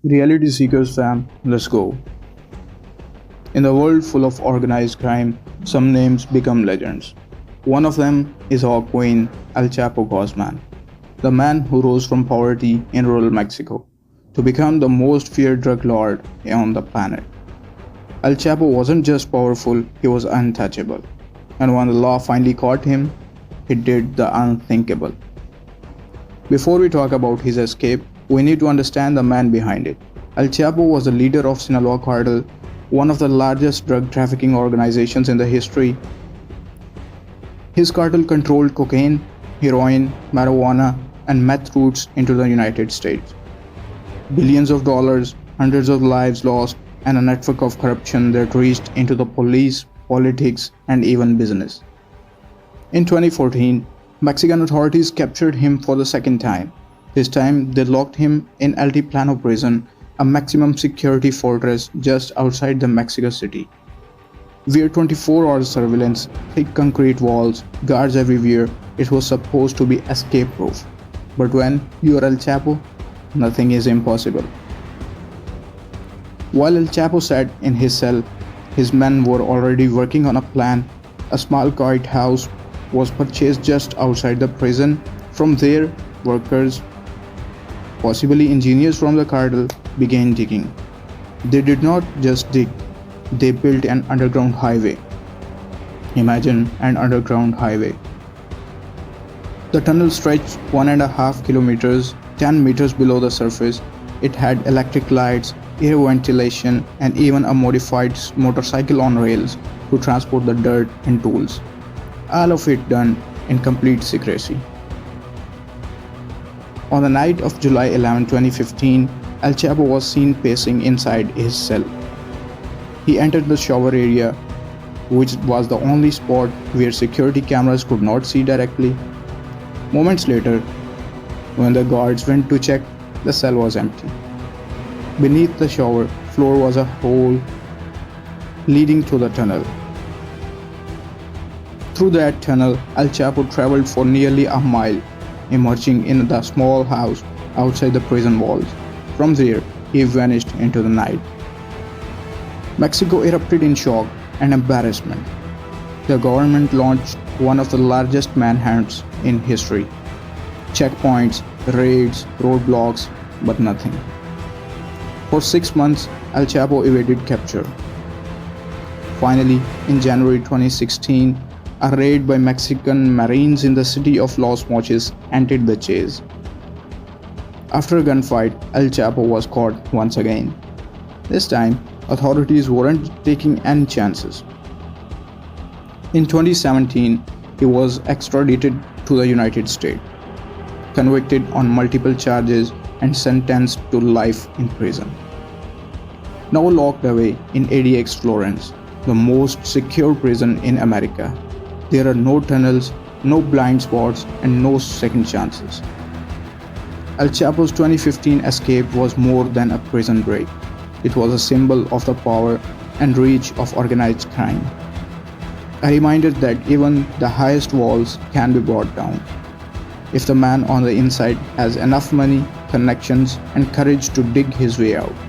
Reality seekers fam, let's go. In a world full of organized crime, some names become legends. One of them is our queen, El Chapo Guzman, the man who rose from poverty in rural Mexico to become the most feared drug lord on the planet. El Chapo wasn't just powerful, he was untouchable. And when the law finally caught him, he did the unthinkable. Before we talk about his escape, we need to understand the man behind it. El Chapo was the leader of Sinaloa Cartel, one of the largest drug trafficking organizations in the history. His cartel controlled cocaine, heroin, marijuana, and meth routes into the United States. Billions of dollars, hundreds of lives lost, and a network of corruption that reached into the police, politics, and even business. In 2014, Mexican authorities captured him for the second time. This time, they locked him in Altiplano prison, a maximum security fortress just outside the Mexico City. Where 24-hour surveillance, thick concrete walls, guards everywhere, it was supposed to be escape-proof. But when you are El Chapo, nothing is impossible. While El Chapo sat in his cell, his men were already working on a plan. A small quiet house was purchased just outside the prison. From there, workers, possibly engineers from the cartel, began digging. They did not just dig, they built an underground highway. Imagine an underground highway. The tunnel stretched 1.5 kilometers, 10 meters below the surface. It had electric lights, air ventilation, and even a modified motorcycle on rails to transport the dirt and tools. All of it done in complete secrecy. On the night of July 11, 2015, El Chapo was seen pacing inside his cell. He entered the shower area, which was the only spot where security cameras could not see directly. Moments later, when the guards went to check, the cell was empty. Beneath the shower floor was a hole leading to the tunnel. Through that tunnel, El Chapo traveled for nearly a mile, emerging in the small house outside the prison walls. From there, he vanished into the night. Mexico erupted in shock and embarrassment. The government launched one of the largest manhunts in history. Checkpoints, raids, roadblocks, but nothing. For 6 months, El Chapo evaded capture. Finally, in January 2016, a raid by Mexican Marines in the city of Los Mochis ended the chase. After a gunfight, El Chapo was caught once again. This time, authorities weren't taking any chances. In 2017, he was extradited to the United States, convicted on multiple charges and sentenced to life in prison. Now locked away in ADX Florence, the most secure prison in America. There are no tunnels, no blind spots, and no second chances. El Chapo's 2015 escape was more than a prison break. It was a symbol of the power and reach of organized crime. A reminder that even the highest walls can be brought down if the man on the inside has enough money, connections, and courage to dig his way out.